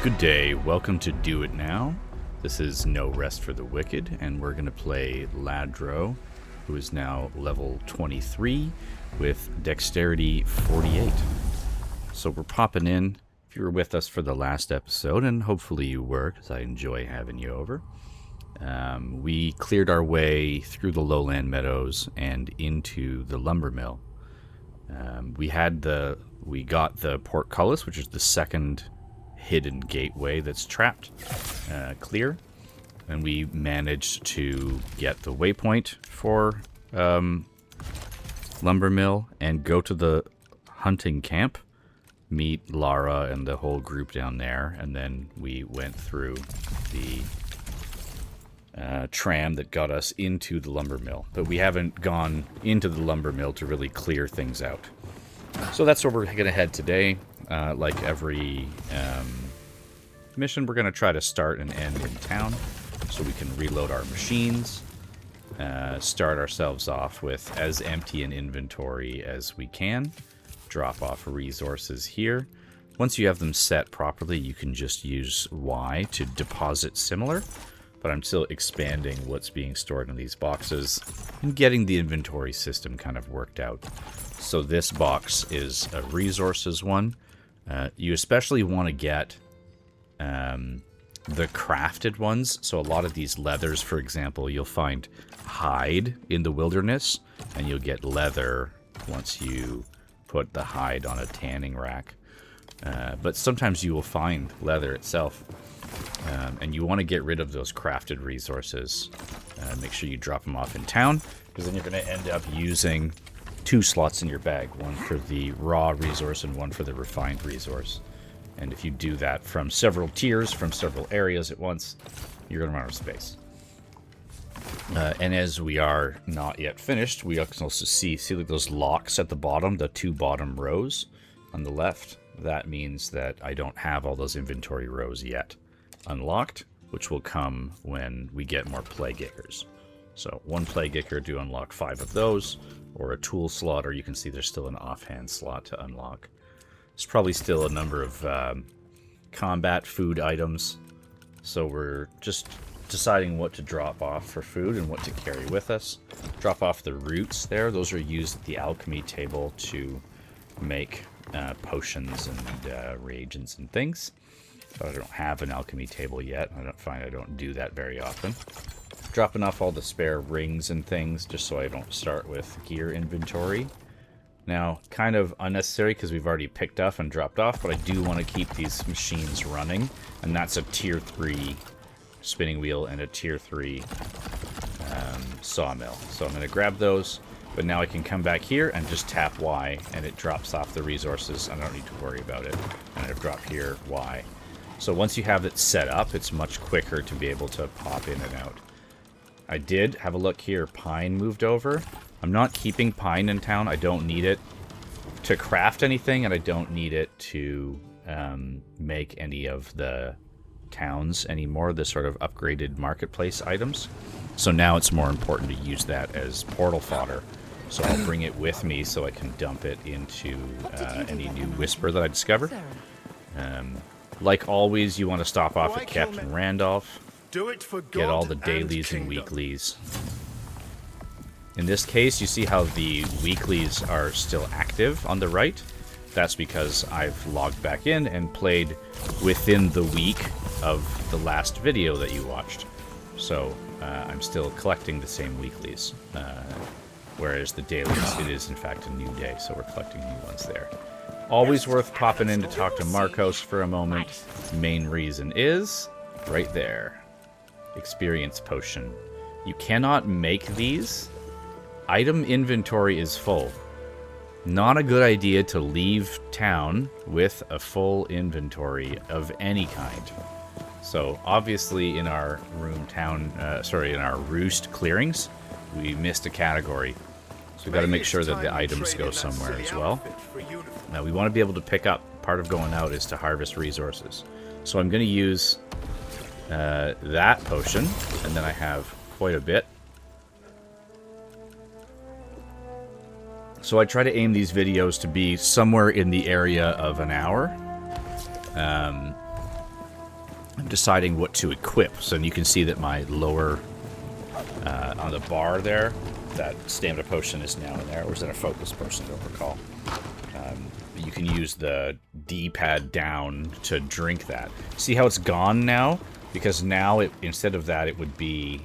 Good day, welcome to Do It Now. This is No Rest for the Wicked, and we're going to play Ladro, who is now level 23 with dexterity 48. So we're popping in. If you were with us for the last episode, and hopefully you were, because I enjoy having you over, we cleared our way through the lowland meadows and into the lumber mill. We got the portcullis, which is the second hidden gateway that's trapped, clear, and we managed to get the waypoint for lumber mill and go to the hunting camp, meet Lara and the whole group down there, and then we went through the tram that got us into the lumber mill. But we haven't gone into the lumber mill to really clear things out. So that's where we're going to head today. Like every mission, we're going to try to start and end in town so we can reload our machines, start ourselves off with as empty an inventory as we can, drop off resources here. Once you have them set properly, you can just use Y to deposit similar, but I'm still expanding what's being stored in these boxes and getting the inventory system kind of worked out. So this box is a resources one. You especially want to get the crafted ones. So a lot of these leathers, for example, you'll find hide in the wilderness, and you'll get leather once you put the hide on a tanning rack. But sometimes you will find leather itself, and you want to get rid of those crafted resources. Make sure you drop them off in town, because then you're going to end up using 2 slots in your bag, one for the raw resource and one for the refined resource. And if you do that from several tiers, from several areas at once, you're going to run out of space. And as we are not yet finished, we can also see like those locks at the bottom, the 2 bottom rows on the left. That means that I don't have all those inventory rows yet unlocked, which will come when we get more plague acres. So 1 plague acre to unlock 5 of those, or a tool slot, or you can see there's still an offhand slot to unlock. There's probably still a number of combat food items, so we're just deciding what to drop off for food and what to carry with us. Drop off the roots there. Those are used at the alchemy table to make potions and reagents and things. But I don't have an alchemy table yet. I don't do that very often. Dropping off all the spare rings and things just so I don't start with gear inventory. Now, kind of unnecessary because we've already picked up and dropped off, but I do want to keep these machines running, and that's a tier 3 spinning wheel and a tier 3 sawmill. So I'm going to grab those, but now I can come back here and just tap Y, and it drops off the resources. I don't need to worry about it. And I've dropped here Y. So once you have it set up, it's much quicker to be able to pop in and out. I did have a look here. Pine moved over. I'm not keeping pine in town. I don't need it to craft anything, and I don't need it to make any of the towns anymore, the sort of upgraded marketplace items. So now it's more important to use that as portal fodder. So I'll bring it with me so I can dump it into any new whisper that I discover. Like always, you want to stop off at Captain Randolph. Get all the dailies and weeklies. In this case, you see how the weeklies are still active on the right. That's because I've logged back in and played within the week of the last video that you watched. So I'm still collecting the same weeklies. Whereas the dailies, it is in fact a new day, so we're collecting new ones there. Always worth popping in to talk to Marcos for a moment. Main reason is right there. Experience potion. You cannot make these. Item inventory is full. Not a good idea to leave town with a full inventory of any kind. So obviously in our in our roost clearings, we missed a category. So we've got to make sure that the items go somewhere as well. Now we want to be able to pick up. Part of going out is to harvest resources. So I'm going to use that potion, and then I have quite a bit. So I try to aim these videos to be somewhere in the area of an hour. I'm deciding what to equip. So you can see that my lower, on the bar there, that stamina potion is now in there. Or is that a focus potion? I don't recall. You can use the D-pad down to drink that. See how it's gone now? Because now, instead of that, it would be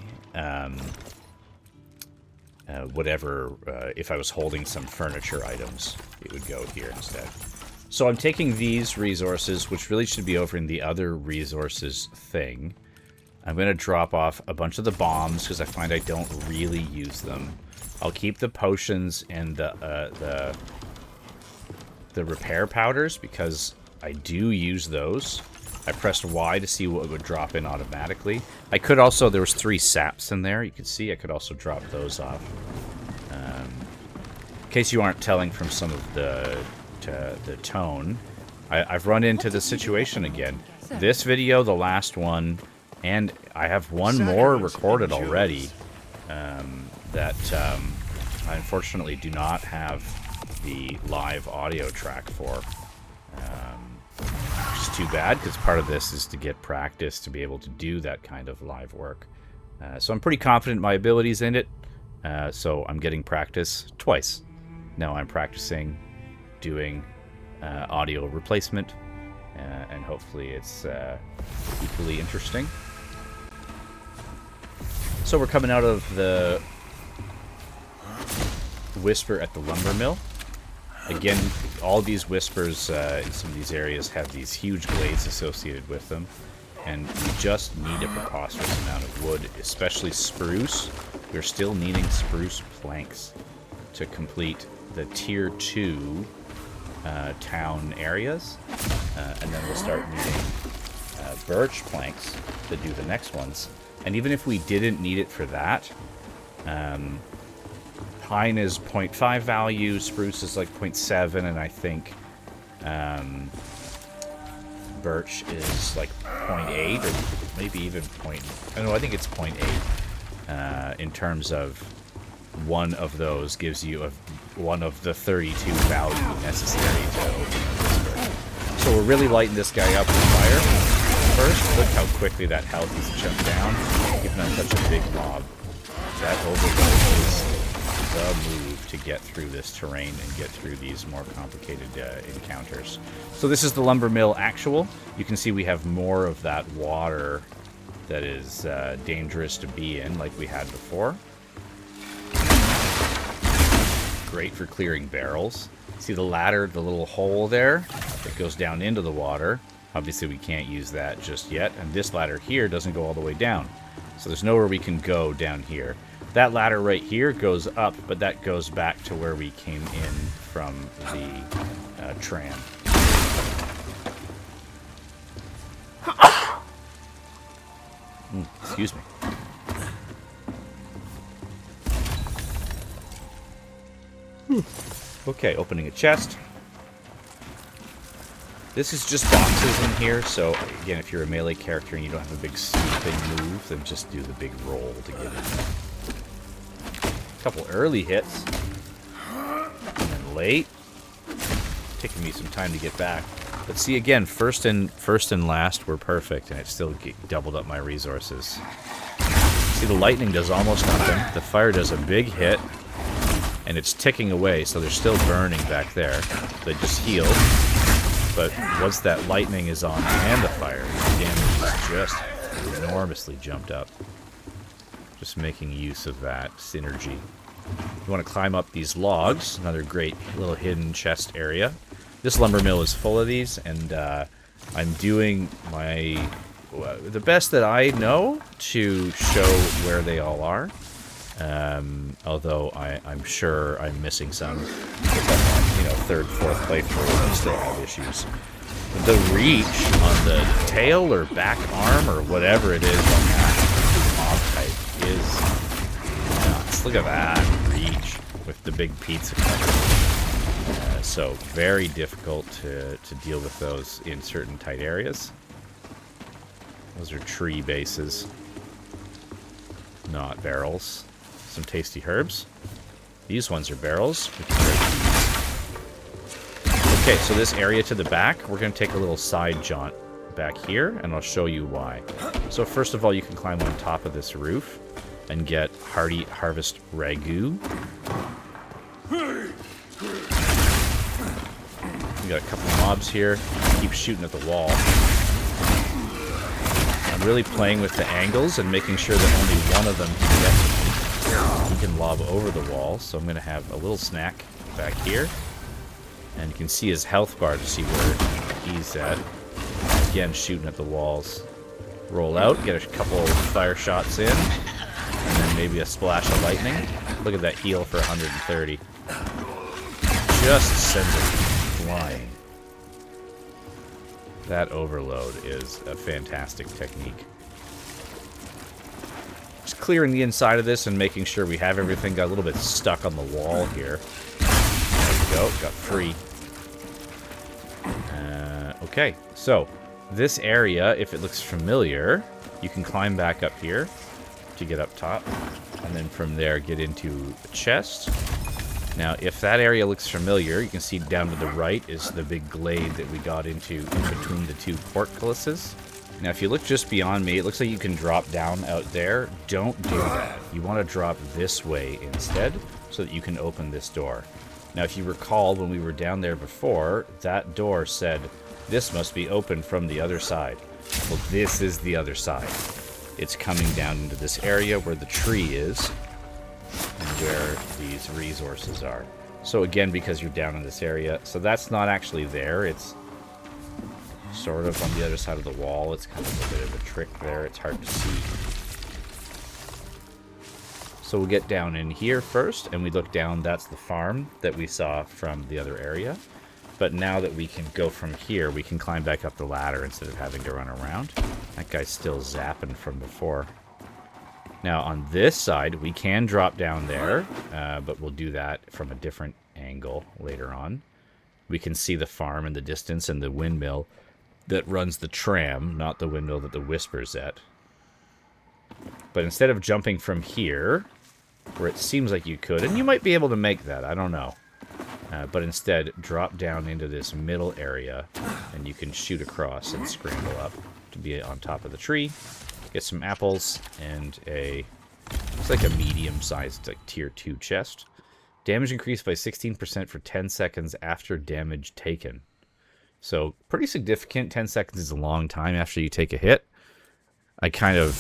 whatever, if I was holding some furniture items, it would go here instead. So I'm taking these resources, which really should be over in the other resources thing. I'm going to drop off a bunch of the bombs, because I find I don't really use them. I'll keep the potions and the repair powders, because I do use those. I pressed Y to see what would drop in automatically. I could also, there was 3 saps in there. You can see I could also drop those off. In case you aren't telling from some of the tone, I've run into the situation again. This video, the last one, and I have one more recorded already that I unfortunately do not have the live audio track for. Which is too bad, because part of this is to get practice to be able to do that kind of live work. So I'm pretty confident in my abilities in it, so I'm getting practice twice. Now I'm practicing doing audio replacement, and hopefully it's equally interesting. So we're coming out of the Whisper at the lumber mill. Again, all these whispers in some of these areas have these huge glades associated with them, and we just need a preposterous amount of wood, especially spruce. We're still needing spruce planks to complete the tier 2 town areas, and then we'll start needing birch planks to do the next ones. And even if we didn't need it for that, pine is 0.5 value, spruce is like 0.7, and I think birch is like 0.8, or maybe even I don't know, I think it's 0.8 in terms of one of those gives you one of the 32 value necessary to open a whisper. So we're really lighting this guy up with fire first. Look how quickly that health is jumped down, even on such a big mob. That overload is the move to get through this terrain and get through these more complicated encounters. So this is the lumber mill actual. You can see we have more of that water that is dangerous to be in, like we had before. Great for clearing barrels. See the ladder, the little hole there that goes down into the water. Obviously we can't use that just yet, and this ladder here doesn't go all the way down. So there's nowhere we can go down here. That ladder right here goes up, but that goes back to where we came in from the tram. Excuse me. Okay, opening a chest. This is just boxes in here, so again, if you're a melee character and you don't have a big sweeping move, then just do the big roll to get in. A couple early hits, and then late. Taking me some time to get back. But see, again, first and last were perfect, and it still doubled up my resources. See, the lightning does almost nothing. The fire does a big hit, and it's ticking away, so they're still burning back there. They just healed. But once that lightning is on and the fire, the damage is just enormously jumped up. Just making use of that synergy. You want to climb up these logs, another great little hidden chest area. This lumber mill is full of these, and I'm doing the best that I know to show where they all are. Although I'm sure I'm missing some. Third, fourth playthrough, I still have issues. The reach on the tail or back arm or whatever it is on that mob type is nuts. Look at that reach with the big pizza cutter. So very difficult to deal with those in certain tight areas. Those are tree bases, not barrels. Some tasty herbs. These ones are barrels. Okay, so this area to the back, we're going to take a little side jaunt. back here, and I'll show you why. So first of all, you can climb on top of this roof and get Hearty Harvest Ragu. We got a couple mobs here. Keep shooting at the wall. I'm really playing with the angles and making sure that only one of them can lob over the wall. So I'm going to have a little snack back here. And you can see his health bar to see where he's at. Again, shooting at the walls. Roll out, get a couple fire shots in, and then maybe a splash of lightning. Look at that heal for 130. Just sends it flying. That overload is a fantastic technique. Just clearing the inside of this and making sure we have everything. Got a little bit stuck on the wall here. There we go, got free. Okay, so this area, if it looks familiar, you can climb back up here to get up top, and then from there get into the chest. Now, if that area looks familiar, you can see down to the right is the big glade that we got into in between the two portcullises. Now, if you look just beyond me, it looks like you can drop down out there. Don't do that. You want to drop this way instead, so that you can open this door. Now, if you recall, when we were down there before, that door said, this must be open from the other side. Well, this is the other side. It's coming down into this area where the tree is and where these resources are. So again, because you're down in this area, so that's not actually there. It's sort of on the other side of the wall. It's kind of a bit of a trick there. It's hard to see. So we'll get down in here first, and we look down. That's the farm that we saw from the other area. But now that we can go from here, we can climb back up the ladder instead of having to run around. That guy's still zapping from before. Now, on this side, we can drop down there, but we'll do that from a different angle later on. We can see the farm in the distance and the windmill that runs the tram, not the windmill that the Whisper's at. But instead of jumping from here, where it seems like you could, and you might be able to make that, I don't know. But instead, drop down into this middle area, and you can shoot across and scramble up to be on top of the tree. Get some apples and it's like a medium-sized, like tier 2 chest. Damage increased by 16% for 10 seconds after damage taken. So, pretty significant. 10 seconds is a long time after you take a hit. I kind of,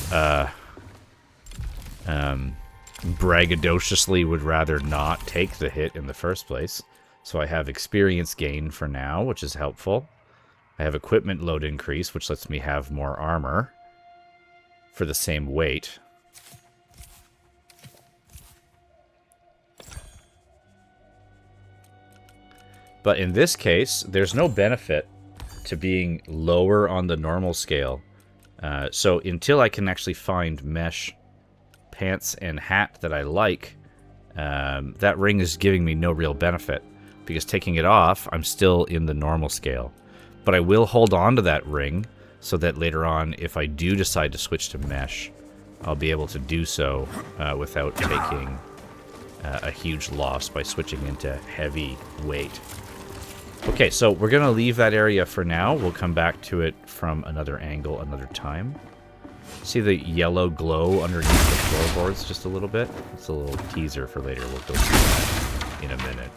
braggadociously would rather not take the hit in the first place. So I have experience gain for now, which is helpful. I have equipment load increase, which lets me have more armor for the same weight. But in this case, there's no benefit to being lower on the normal scale. So until I can actually find mesh pants and hat that I like, that ring is giving me no real benefit. Because taking it off, I'm still in the normal scale. But I will hold on to that ring so that later on, if I do decide to switch to mesh, I'll be able to do so without taking a huge loss by switching into heavy weight. Okay, so we're going to leave that area for now. We'll come back to it from another angle another time. See the yellow glow underneath the floorboards just a little bit? It's a little teaser for later. We'll go through that in a minute.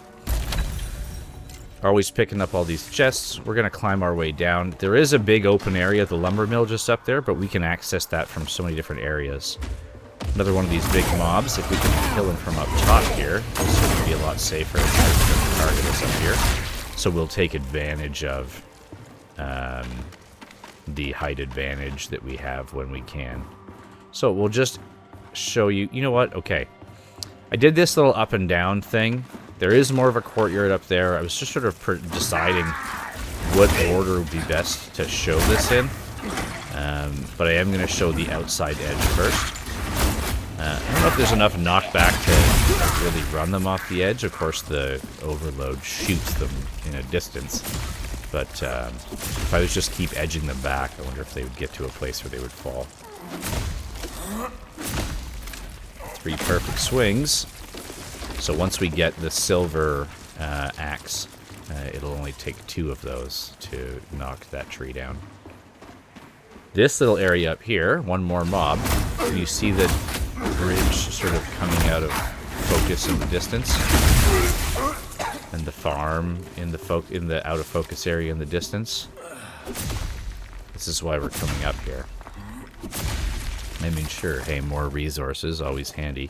Always picking up all these chests. We're going to climb our way down. There is a big open area, the lumber mill just up there, but we can access that from so many different areas. Another one of these big mobs. If we can kill him from up top here, this would be a lot safer if the target is up here. So we'll take advantage of the height advantage that we have when we can. So we'll just show you. You know what? Okay. I did this little up and down thing. There is more of a courtyard up there. I was just sort of deciding what order would be best to show this in. But I am going to show the outside edge first. I don't know if there's enough knockback to really run them off the edge. Of course, the overload shoots them in a distance. But if I was just keep edging them back, I wonder if they would get to a place where they would fall. 3 perfect swings. So once we get the silver axe, it'll only take 2 of those to knock that tree down. This little area up here, one more mob. And you see the bridge sort of coming out of focus in the distance, and the farm in the out of focus area in the distance. This is why we're coming up here. I mean, sure, hey, more resources, always handy.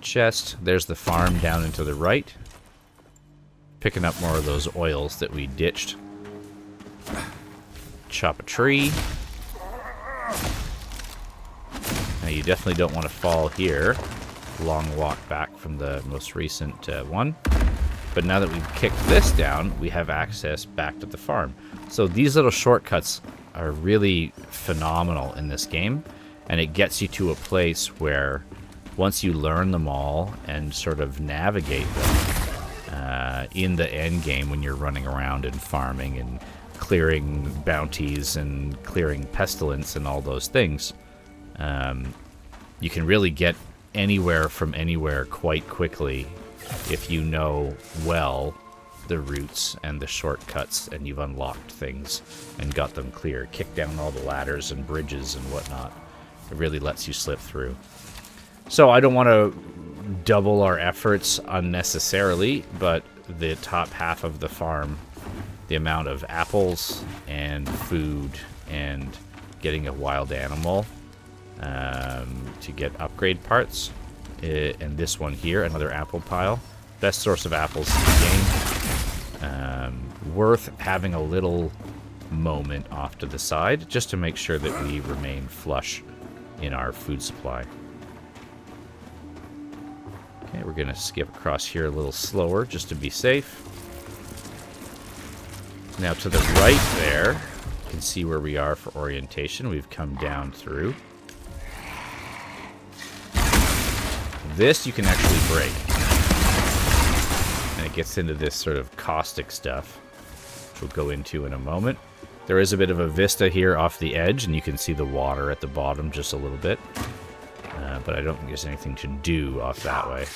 Chest. There's the farm down and to the right. Picking up more of those oils that we ditched. Chop a tree. Now you definitely don't want to fall here. Long walk back from the most recent one. But now that we've kicked this down, we have access back to the farm. So these little shortcuts are really phenomenal in this game. And it gets you to a place where once you learn them all and sort of navigate them in the end game when you're running around and farming and clearing bounties and clearing pestilence and all those things, you can really get anywhere from anywhere quite quickly if you know well the routes and the shortcuts and you've unlocked things and got them clear. Kick down all the ladders and bridges and whatnot. It really lets you slip through. So I don't want to double our efforts unnecessarily, but the top half of the farm, the amount of apples and food and getting a wild animal to get upgrade parts, and this one here, another apple pile, best source of apples in the game. Worth having a little moment off to the side just to make sure that we remain flush in our food supply. Okay, we're going to skip across here a little slower just to be safe. Now to the right there, you can see where we are for orientation. We've come down through. This you can actually break. And it gets into this sort of caustic stuff, which we'll go into in a moment. There is a bit of a vista here off the edge, and you can see the water at the bottom just a little bit. But I don't think there's anything to do off that way.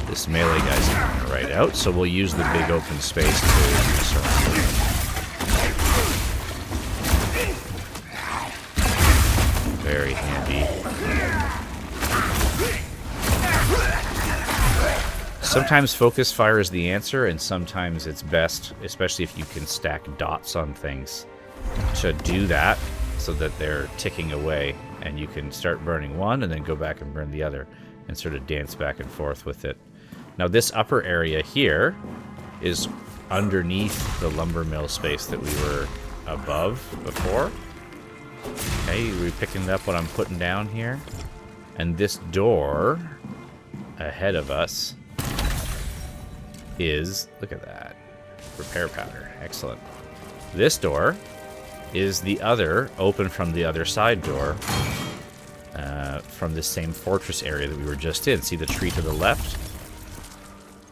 This melee guy's coming right out, so we'll use the big open space to surround him. Very handy. Sometimes focus fire is the answer, and sometimes it's best, especially if you can stack dots on things, to do that so that they're ticking away. And you can start burning one and then go back and burn the other and sort of dance back and forth with it. Now this upper area here is underneath the lumber mill space that we were above before. Okay, we're picking up what I'm putting down here. And this door ahead of us is, look at that, repair powder. Excellent. This door is the other, open from the other side door, from this same fortress area that we were just in. See the tree to the left?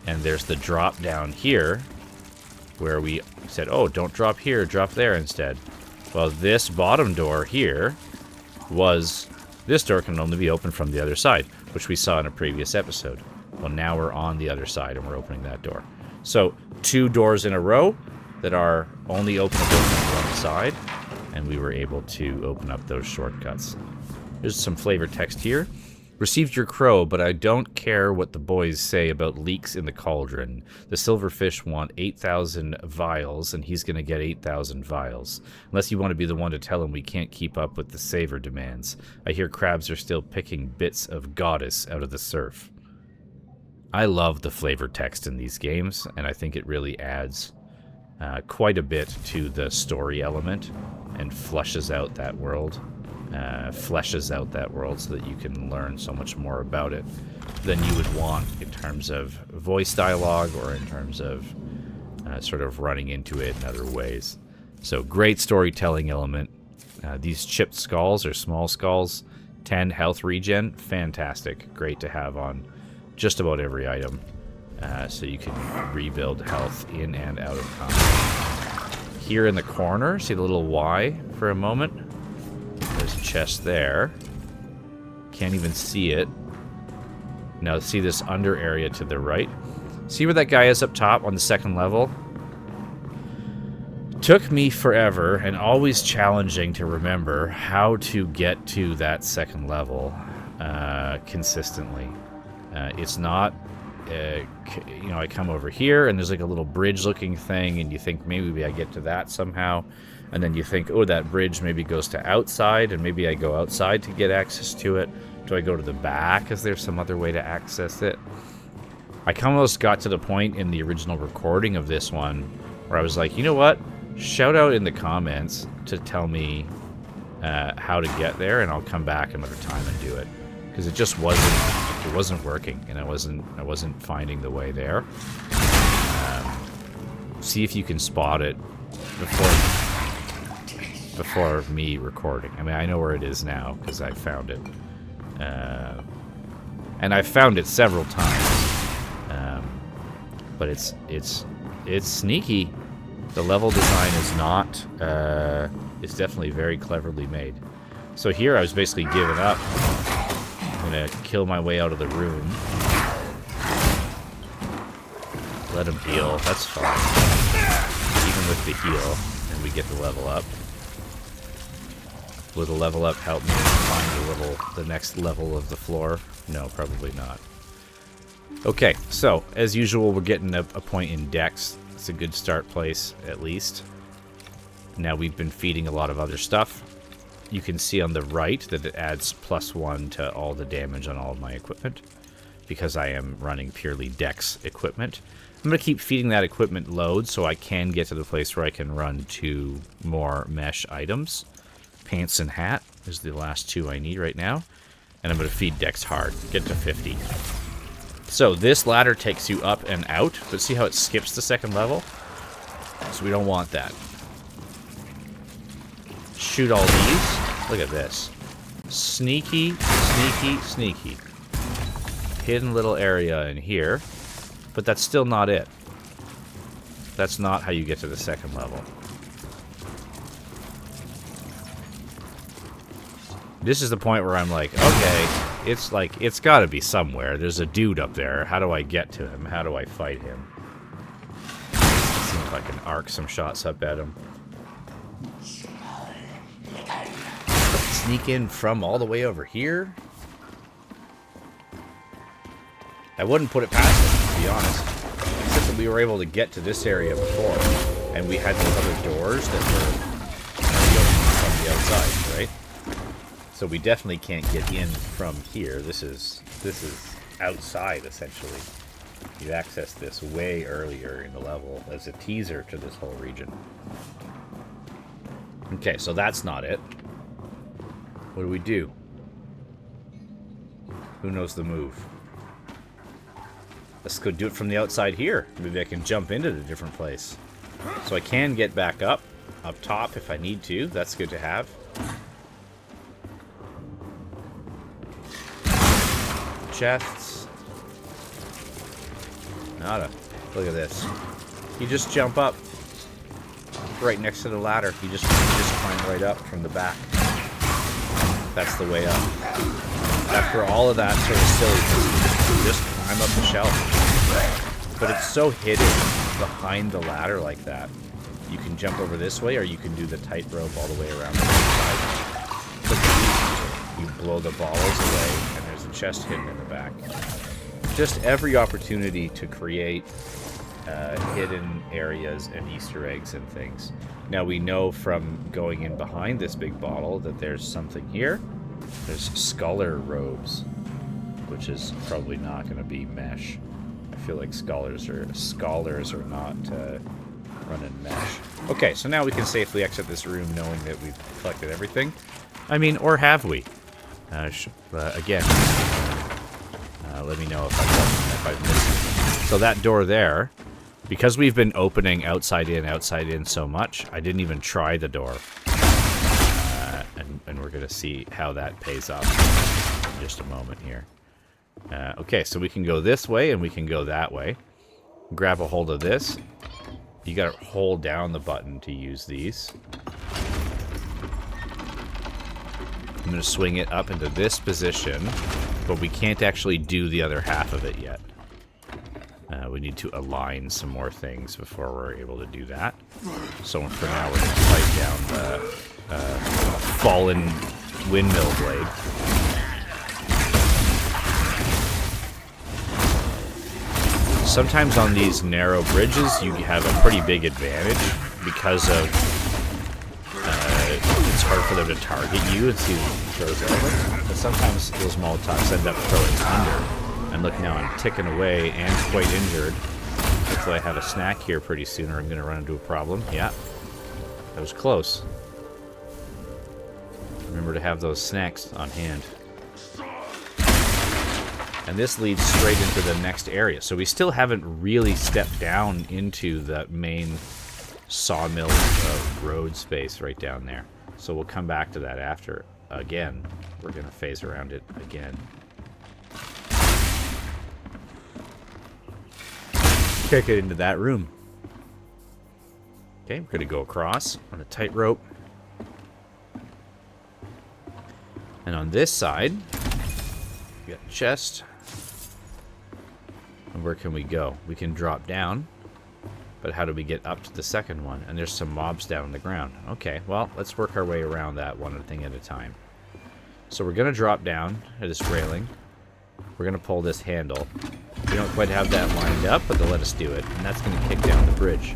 And there's the drop down here, where we said, oh, don't drop here, drop there instead. Well, this bottom door here was, this door can only be opened from the other side, which we saw in a previous episode. Well, now we're on the other side and we're opening that door. So, 2 doors in a row that are only openable from one side, and we were able to open up those shortcuts. There's some flavor text here. Received your crow, but I don't care what the boys say about leaks in the cauldron. The silverfish want 8,000 vials, and he's going to get 8,000 vials. Unless you want to be the one to tell him we can't keep up with the savor demands. I hear crabs are still picking bits of goddess out of the surf. I love the flavor text in these games, and I think it really adds quite a bit to the story element and fleshes out that world. Fleshes out that world so that you can learn so much more about it than you would want in terms of voice dialogue or in terms of sort of running into it in other ways. So great storytelling element. These chipped skulls or small skulls, 10 health regen, fantastic. Great to have on just about every item. So you can rebuild health in and out of combat. Here in the corner, see the little Y for a moment? There's a chest there. Can't even see it. Now see this under area to the right? See where that guy is up top on the second level? Took me forever and always challenging to remember how to get to that second level consistently. It's not, you know, I come over here and there's like a little bridge-looking thing, and you think maybe I get to that somehow, and then you think, oh, that bridge maybe goes to outside, and maybe I go outside to get access to it. Do I go to the back? Is there some other way to access it? I almost got to the point in the original recording of this one where I was like, you know what? Shout out in the comments to tell me how to get there, and I'll come back another time and do it, because it just wasn't working, and I wasn't finding the way there. See if you can spot it before me recording. I mean, I know where it is now because I found it, and I've found it several times. But it's sneaky. The level design is not, it's definitely very cleverly made. So here I was basically giving up. I'm gonna kill my way out of the room. Let him heal, that's fine. Even with the heal, and we get the level up. Will the level up help me find the next level of the floor? No, probably not. Okay, so, as usual, we're getting a point in dex. It's a good start place, at least. Now we've been feeding a lot of other stuff. You can see on the right that it adds +1 to all the damage on all of my equipment, because I am running purely dex equipment. I'm going to keep feeding that equipment load so I can get to the place where I can run 2 more mesh items. Pants and hat is the last 2 I need right now. And I'm going to feed dex hard, get to 50. So this ladder takes you up and out, but see how it skips the second level? So we don't want that. Shoot all these. Look at this. Sneaky, sneaky, sneaky. Hidden little area in here, but that's still not it. That's not how you get to the second level. This is the point where I'm like, okay, it's gotta be somewhere. There's a dude up there. How do I get to him? How do I fight him? See if I can arc some shots up at him. Sneak in from all the way over here? I wouldn't put it past him, to be honest. Except that we were able to get to this area before, and we had those other doors that were from the outside, right? So we definitely can't get in from here. This is outside, essentially. You access this way earlier in the level as a teaser to this whole region. Okay, so that's not it. What do we do? Who knows the move? Let's go do it from the outside here. Maybe I can jump into a different place. So I can get back up top if I need to. That's good to have. Chests. Nada. Look at this. You just jump up right next to the ladder. You just climb right up from the back. That's the way up. After all of that sort of silliness, you just climb up the shelf. But it's so hidden behind the ladder like that. You can jump over this way, or you can do the tightrope all the way around the side. But you blow the balls away, and there's a chest hidden in the back. Just every opportunity to create hidden areas and Easter eggs and things. Now we know from going in behind this big bottle that there's something here. There's scholar robes, which is probably not going to be mesh. I feel like scholars are not running mesh. Okay, so now we can safely exit this room knowing that we've collected everything. I mean, or have we? Again, let me know if I've missed it. So that door there, because we've been opening outside in so much, I didn't even try the door. And we're going to see how that pays off in just a moment here. Okay, so we can go this way and we can go that way. Grab a hold of this. You got to hold down the button to use these. I'm going to swing it up into this position, but we can't actually do the other half of it yet. We need to align some more things before we're able to do that. So for now, we're going to fight down the fallen windmill blade. Sometimes on these narrow bridges, you have a pretty big advantage because of it's hard for them to target you and see who throws over. But sometimes those Molotovs end up throwing under. And look, now I'm ticking away and quite injured. Hopefully I have a snack here pretty soon or I'm going to run into a problem. Yeah, that was close. Remember to have those snacks on hand. And this leads straight into the next area. So we still haven't really stepped down into the main sawmill road space right down there. So we'll come back to that after. Again, we're going to phase around it again. Can't get into that room. Okay, we're going to go across on a tightrope. And on this side, we got a chest. And where can we go? We can drop down. But how do we get up to the second one? And there's some mobs down on the ground. Okay, well, let's work our way around that one thing at a time. So we're going to drop down at this railing. We're going to pull this handle. We don't quite have that lined up, but they'll let us do it. And that's going to kick down the bridge.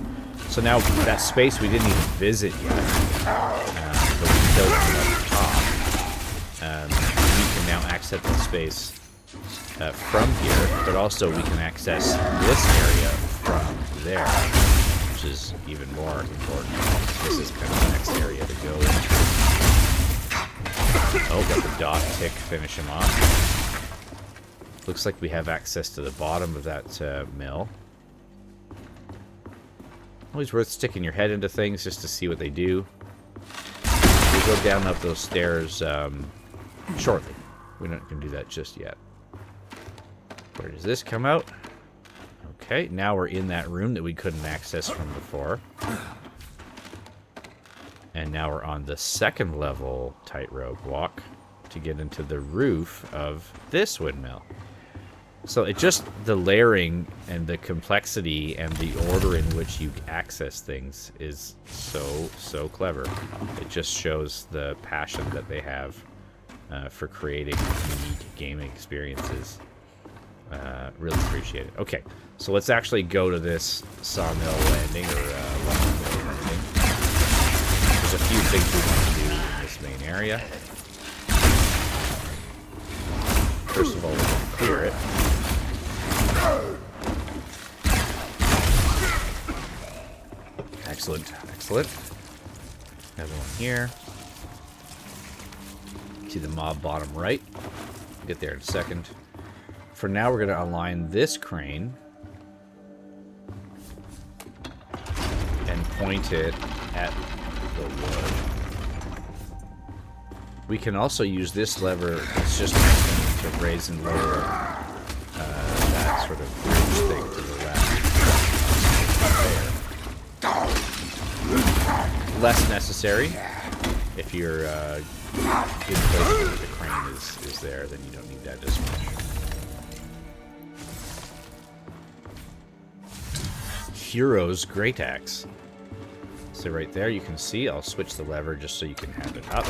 So now that space we didn't even visit yet. But we built it up top. We can now access the space from here, but also we can access this area from there, which is even more important. This is kind of the next area to go into. Oh, got the dot tick, finish him off. Looks like we have access to the bottom of that mill. Always worth sticking your head into things just to see what they do. We'll go down up those stairs shortly. We're not going to do that just yet. Where does this come out? Okay, now we're in that room that we couldn't access from before. And now we're on the second level tightrope walk to get into the roof of this windmill. So it just, the layering and the complexity and the order in which you access things is so clever. It just shows the passion that they have for creating unique gaming experiences. Really appreciate it. Okay, so let's actually go to this sawmill landing, or landing. There's a few things we want to do in this main area. First of all, we're going to clear it. Excellent, excellent. Another one here. See the mob bottom right. We'll get there in a second. For now, we're going to align this crane and point it at the wood. We can also use this lever, it's just to raise and lower that sort of bridge thing to the left. There. Less necessary. If you're in place where the crane is there, then you don't need that as much. Hero's Great Axe. So right there you can see, I'll switch the lever just so you can have it up.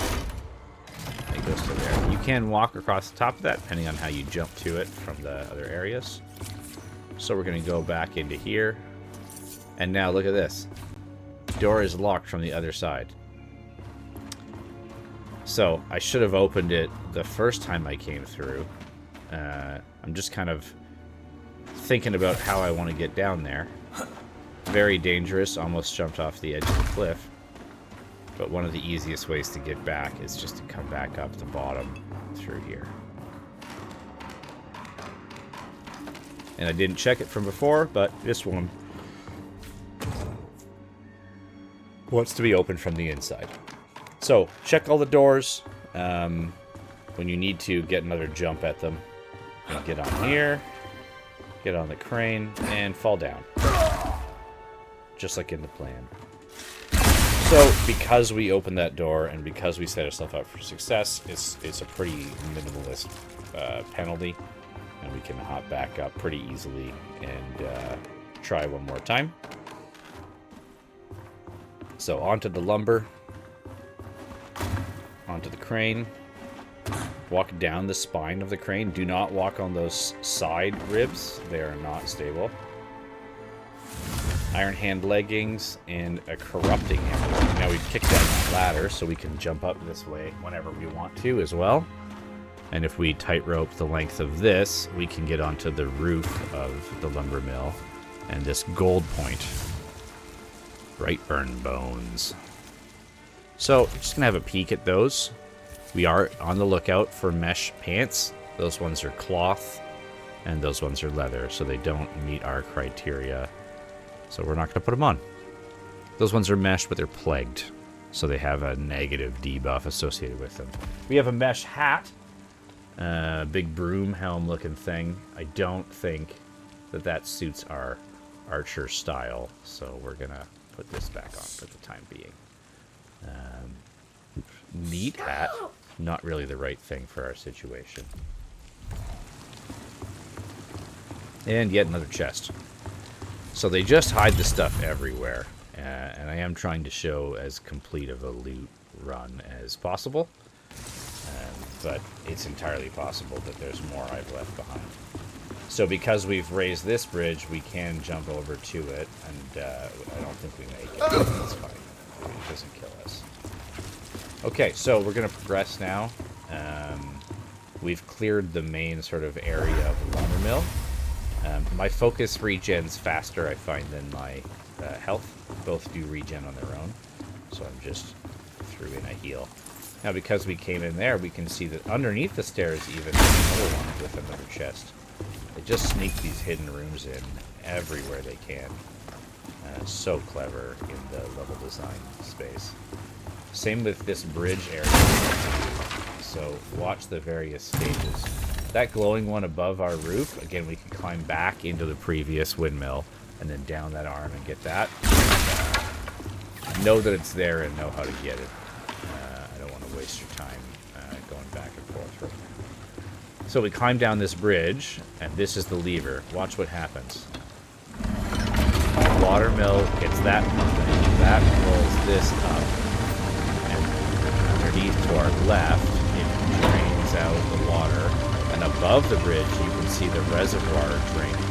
It goes to there. You can walk across the top of that depending on how you jump to it from the other areas. So we're going to go back into here. And now look at this. Door is locked from the other side. So I should have opened it the first time I came through. I'm just kind of thinking about how I want to get down there. Very dangerous, almost jumped off the edge of the cliff. But one of the easiest ways to get back is just to come back up the bottom through here. And I didn't check it from before, but this one wants to be opened from the inside. So, check all the doors. When you need to get another jump at them, and get on here, get on the crane, and fall down. Just like in the plan. So, because we opened that door, and because we set ourselves up for success, it's a pretty minimalist penalty. And we can hop back up pretty easily and try one more time. So onto the lumber, onto the crane. Walk down the spine of the crane. Do not walk on those side ribs. They are not stable. Iron hand leggings and a corrupting hammer. Now we kick down that ladder so we can jump up this way whenever we want to as well. And if we tightrope the length of this, we can get onto the roof of the lumber mill. And this gold point. Brightburn bones. So, just going to have a peek at those. We are on the lookout for mesh pants. Those ones are cloth, and those ones are leather, so they don't meet our criteria. So we're not going to put them on. Those ones are mesh, but they're plagued, so they have a negative debuff associated with them. We have a mesh hat, big broom helm looking thing. I don't think that suits our archer style, so we're going to put this back on for the time being. Neat hat. Not really the right thing for our situation. And yet another chest. So they just hide the stuff everywhere. And I am trying to show as complete of a loot run as possible. But it's entirely possible that there's more I've left behind. So because we've raised this bridge, we can jump over to it. And I don't think we make it. That's fine. It doesn't kill us. Okay, so we're going to progress now. We've cleared the main sort of area of the lumber mill. My focus regens faster, I find, than my health. Both do regen on their own. So I'm just threw in a heal. Now, because we came in there, we can see that underneath the stairs even there's another one with another chest. They just sneak these hidden rooms in everywhere they can. So clever in the level design space. Same with this bridge area. So watch the various stages. That glowing one above our roof, again, we can climb back into the previous windmill and then down that arm and get that. Know that it's there and know how to get it. I don't want to waste your time going back and forth. Right now. So we climb down this bridge, and this is the lever. Watch what happens. Water mill gets that pumping. That rolls this up. Underneath to our left, it drains out the water, and above the bridge you can see the reservoir draining.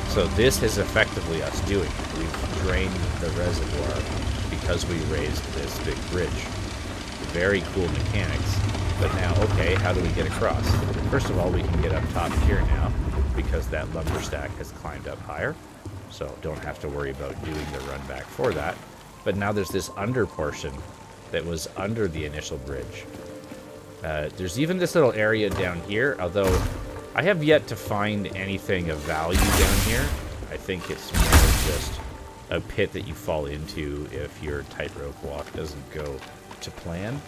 So this is effectively us doing it. We've drained the reservoir because we raised this big bridge. Very cool mechanics. But now, okay, how do we get across? First of all, we can get up top here now because that lumber stack has climbed up higher. So don't have to worry about doing the run back for that. But now there's this under portion that was under the initial bridge. There's even this little area down here, although I have yet to find anything of value down here. I think it's more just a pit that you fall into if your tightrope walk doesn't go to plan,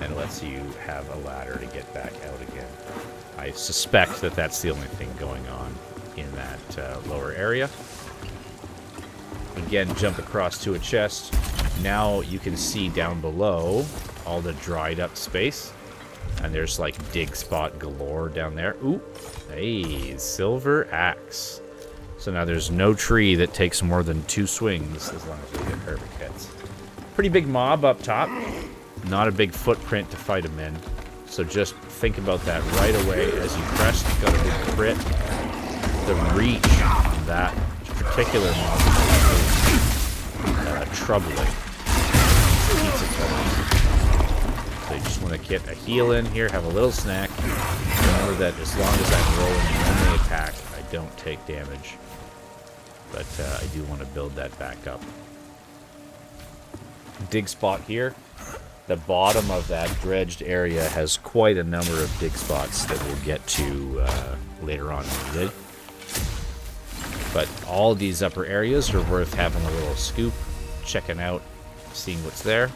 and lets you have a ladder to get back out again. I suspect that that's the only thing going on in that lower area. Again, jump across to a chest. Now you can see down below all the dried up space. And there's like dig spot galore down there. Ooh, hey, silver axe. So now there's no tree that takes more than 2 swings as long as we get perfect hits. Pretty big mob up top. Not a big footprint to fight them in. So just think about that right away as you press. You've got a big crit. The reach on that particular mob is troubling. So you just want to get a heal in here, have a little snack. Remember that as long as I'm rolling the only attack, I don't take damage. But I do want to build that back up. Dig spot here. The bottom of that dredged area has quite a number of dig spots that we'll get to later on in the vid. But all these upper areas are worth having a little scoop, checking out, seeing what's there.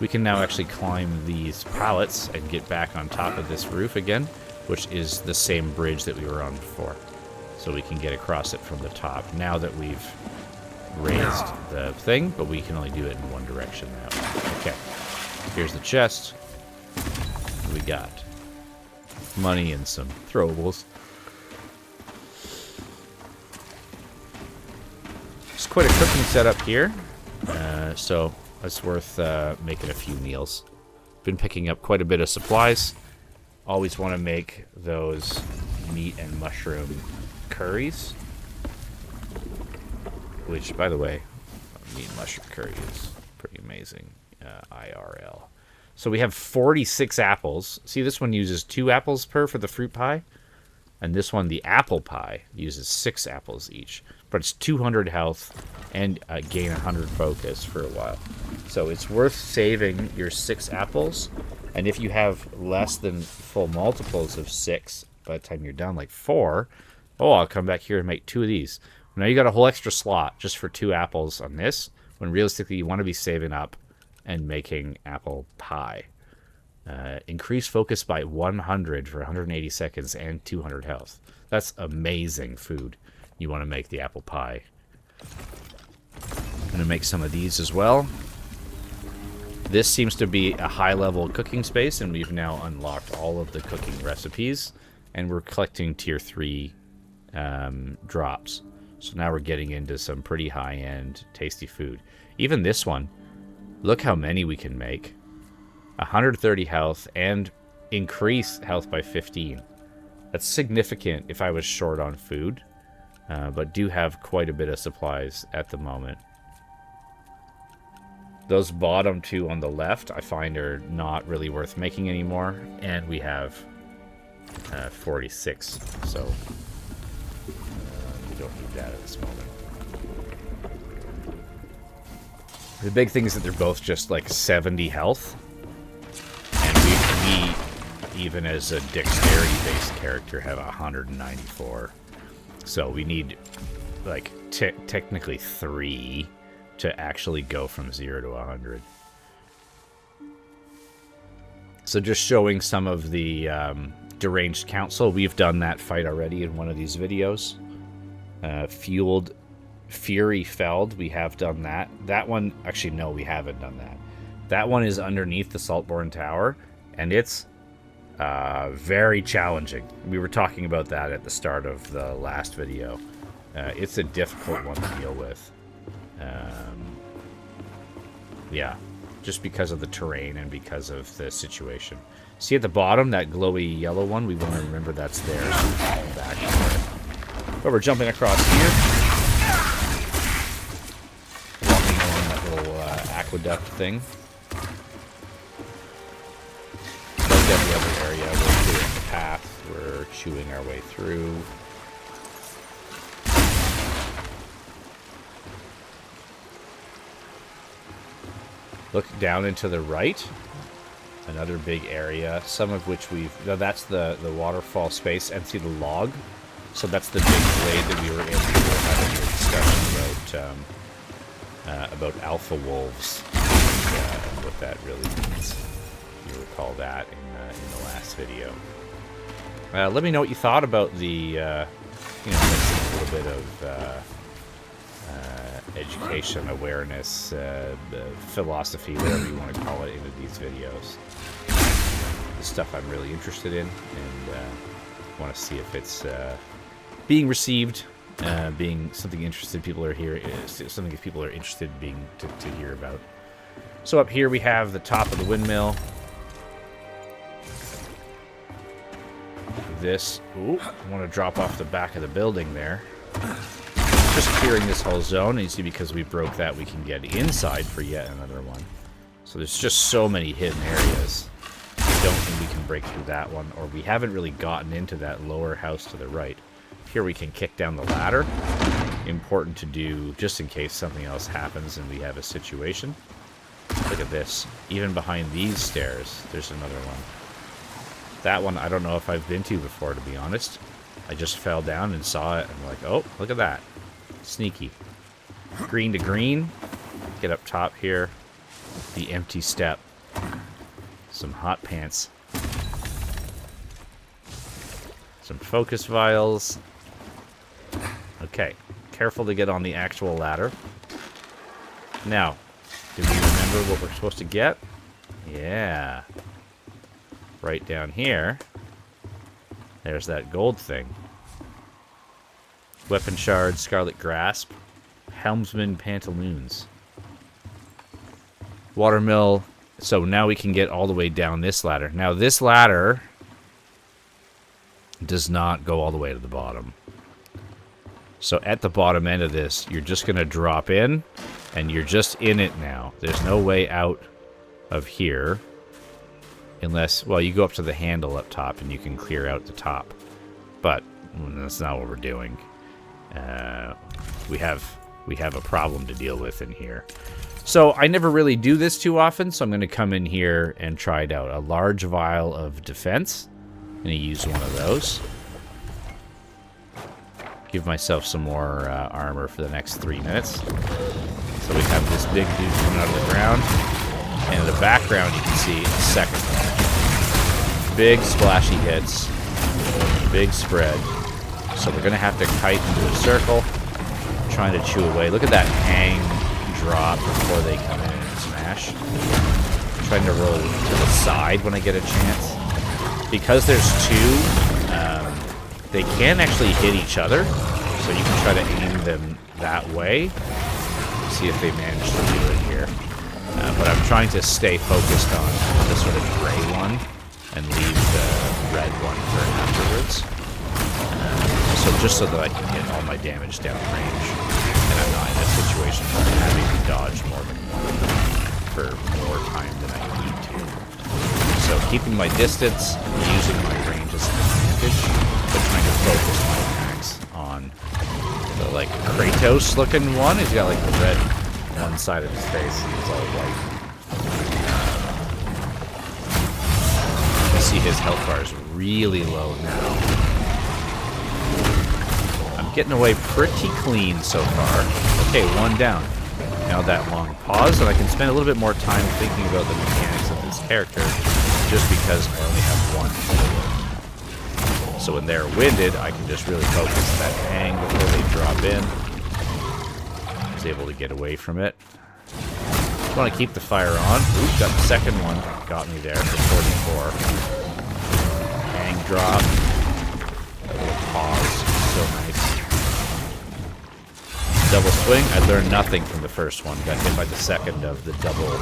We can now actually climb these pallets and get back on top of this roof again, which is the same bridge that we were on before. So we can get across it from the top now that we've raised the thing, but we can only do it in one direction now. Okay, here's the chest. What do we got? Money and some throwables. It's quite a cooking setup here, so it's worth making a few meals. Been picking up quite a bit of supplies. Always want to make those meat and mushroom curries, which, by the way, meat and mushroom curry is pretty amazing. IRL. So we have 46 apples. See, this one uses 2 apples per for the fruit pie. And this one, the apple pie, uses 6 apples each. But it's 200 health and gain 100 focus for a while. So it's worth saving your 6 apples. And if you have less than full multiples of 6 by the time you're done, like 4, oh, I'll come back here and make 2 of these. Now you got a whole extra slot just for 2 apples on this, when realistically you want to be saving up and making apple pie. Increase focus by 100 for 180 seconds and 200 health. That's amazing food. You want to make the apple pie. I'm going to make some of these as well. This seems to be a high-level cooking space, and we've now unlocked all of the cooking recipes, and we're collecting tier 3 drops. So now we're getting into some pretty high-end, tasty food. Even this one, look how many we can make. 130 health and increase health by 15. That's significant if I was short on food, but do have quite a bit of supplies at the moment. Those bottom 2 on the left I find are not really worth making anymore, and we have 46, so we don't need that at this moment. The big thing is that they're both just like 70 health. And we even as a dexterity-based character, have 194. So we need, like, technically 3 to actually go from 0 to 100. So just showing some of the deranged council. We've done that fight already in one of these videos. Fueled Fury Felled, we have done that. That one, actually, no, we haven't done that. That one is underneath the Saltborn Tower, and it's very challenging. We were talking about that at the start of the last video. It's a difficult one to deal with. Yeah, just because of the terrain and because of the situation. See at the bottom, that glowy yellow one? We want to remember that's there. So we can come back to it. But we're jumping across here. Walking along that little aqueduct thing. Like every other area, we're clearing the path. We're chewing our way through. Look down and to the right. Another big area, some of which we've... No, that's the waterfall space, and see the log? So that's the big glade that we were in. We were having a discussion about alpha wolves and what that really means. You recall that in the last video. Let me know what you thought about the, mixing a little bit of education, awareness, philosophy, whatever you want to call it, into these videos. The stuff I'm really interested in, and want to see if it's being received, being something interested people are here, something people are interested in to hear about. So up here we have the top of the windmill. This, ooh, I want to drop off the back of the building there. Just clearing this whole zone. And you see, because we broke that, we can get inside for yet another one. So there's just so many hidden areas. I don't think we can break through that one, or we haven't really gotten into that lower house to the right. Here we can kick down the ladder. Important to do just in case something else happens and we have a situation. Look at this. Even behind these stairs, there's another one. That one I don't know if I've been to before, to be honest. I just fell down and saw it, and I'm like, oh, look at that. Sneaky. Green to green. Get up top here. The empty step. Some hot pants. Some focus vials. Okay. Careful to get on the actual ladder. Now, did we remember what we're supposed to get? Yeah. Right down here. There's that gold thing. Weapon shard, Scarlet Grasp. helmsman pantaloons. Watermill. So now we can get all the way down this ladder. Now this ladder does not go all the way to the bottom. So at the bottom end of this, you're just going to drop in, and you're just in it now. There's no way out of here. Unless, well, you go up to the handle up top, and you can clear out the top. But that's not what we're doing. We have a problem to deal with in here. So I never really do this too often, so I'm going to come in here and try it out. A large vial of defense. I'm going to use one of those. Give myself some more armor for the next 3 minutes. So we have this big dude coming out of the ground. And in the background, you can see a second one. Big splashy hits. Big spread. So we're going to have to kite into a circle. Trying to chew away. Look at that hang drop before they come in and smash. I'm trying to roll to the side when I get a chance. Because there's two, they can actually hit each other. So you can try to aim them that way. See if they manage to do it here. But I'm trying to stay focused on the sort of gray one and leave the red one for afterwards. So just so that I can get all my damage downrange. And I'm not in a situation where I'm having to dodge more than one for more time than I need to. So keeping my distance, using my range as an advantage, but trying to focus my attacks on the, like, Kratos-looking one. He's got, like, the red on one side of his face, and he's all white. You see his health bar is really low now. Getting away pretty clean so far. Okay, one down. Now that long pause, and I can spend a little bit more time thinking about the mechanics of this character, just because I only have one. So when they're winded, I can just really focus that hang before they drop in. I was able to get away from it. Just want to keep the fire on. Ooh, got the second one. Got me there for 44. Hang drop. A little pause. So nice. Double swing, I learned nothing from the first one. Got hit by the second of the double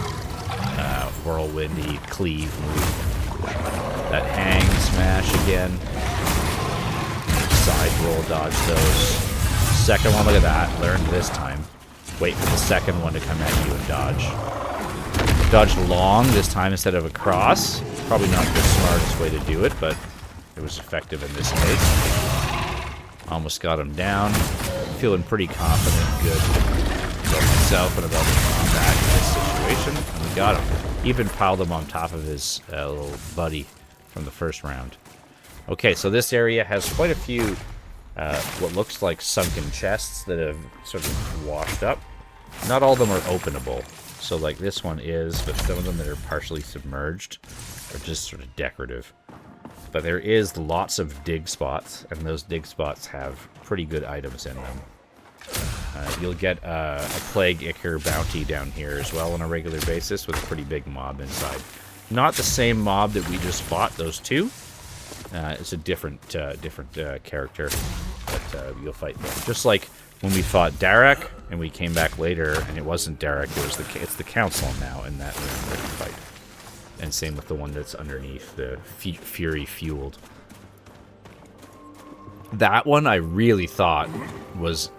whirlwindy cleave move. That hang smash again. Side roll dodge those. Second one, look at that. Learned this time. Wait for the second one to come at you and dodge. Dodged long this time instead of across. Probably not the smartest way to do it, but it was effective in this case. Almost got him down. Feeling pretty confident and good about myself and about the combat in this situation. And we got him. Even piled him on top of his little buddy from the first round. Okay, so this area has quite a few what looks like sunken chests that have sort of washed up. Not all of them are openable. So like this one is, but some of them that are partially submerged are just sort of decorative. But there is lots of dig spots, and those dig spots have pretty good items in them. You'll get a Plague Ichor bounty down here as well on a regular basis with a pretty big mob inside. Not the same mob that we just fought, those two. It's a different character that you'll fight them. Just like when we fought Darak, and we came back later, and it wasn't Darak, it's the Council now in that room that we fight. And same with the one that's underneath, the Fury Fueled. That one I really thought was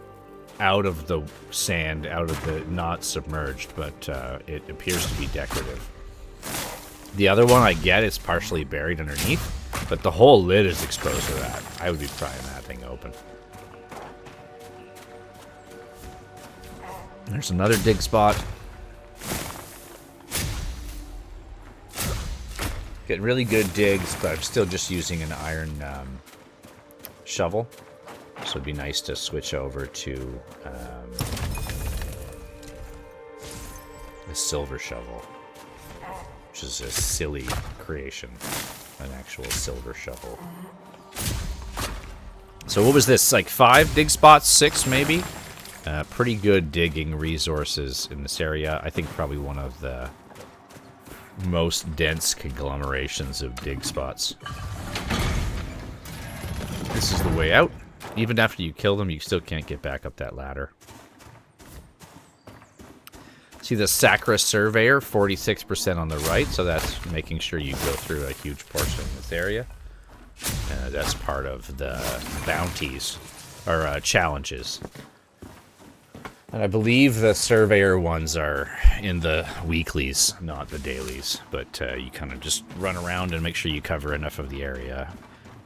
out of the sand, out of the, not submerged, but it appears to be decorative. The other one I get is partially buried underneath, but the whole lid is exposed to that. I would be prying that thing open. There's another dig spot. Getting really good digs, but I'm still just using an iron shovel. So it'd be nice to switch over to a silver shovel, which is a silly creation, an actual silver shovel. So what was this, like 5 dig spots, 6 maybe? Pretty good digging resources in this area. I think probably one of the most dense conglomerations of dig spots. This is the way out. Even after you kill them, you still can't get back up that ladder. See the Sacra Surveyor, 46% on the right, so that's making sure you go through a huge portion of this area. That's part of the bounties, or challenges. And I believe the Surveyor ones are in the weeklies, not the dailies. But you kind of just run around and make sure you cover enough of the area.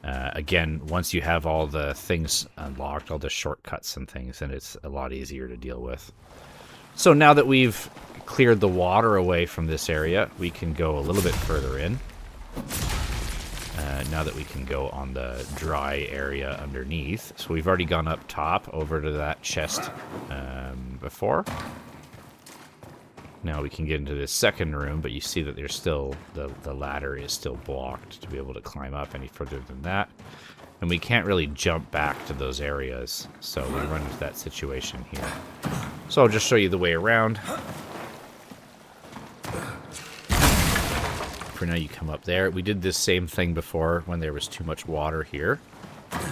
Again, once you have all the things unlocked, all the shortcuts and things, then it's a lot easier to deal with. So now that we've cleared the water away from this area, we can go a little bit further in. Now that we can go on the dry area underneath. So we've already gone up top over to that chest before. Now we can get into this second room, but you see that there's still, the ladder is still blocked to be able to climb up any further than that. And we can't really jump back to those areas, so we run into that situation here. So I'll just show you the way around. For now, you come up there. We did this same thing before when there was too much water here.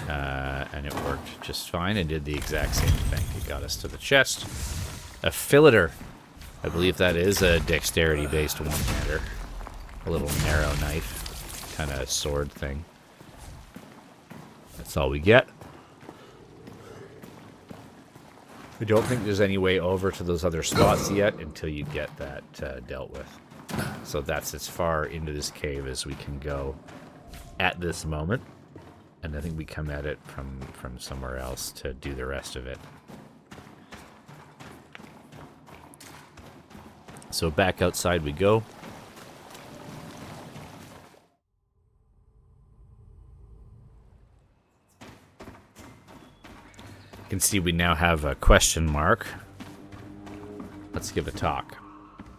And it worked just fine and did the exact same thing. It got us to the chest. A fileter. I believe that is a dexterity-based one-hander. A little narrow knife kind of sword thing. That's all we get. I don't think there's any way over to those other spots yet until you get that dealt with. So that's as far into this cave as we can go at this moment. And I think we come at it from somewhere else to do the rest of it. So back outside we go. You can see we now have a question mark. Let's give a talk.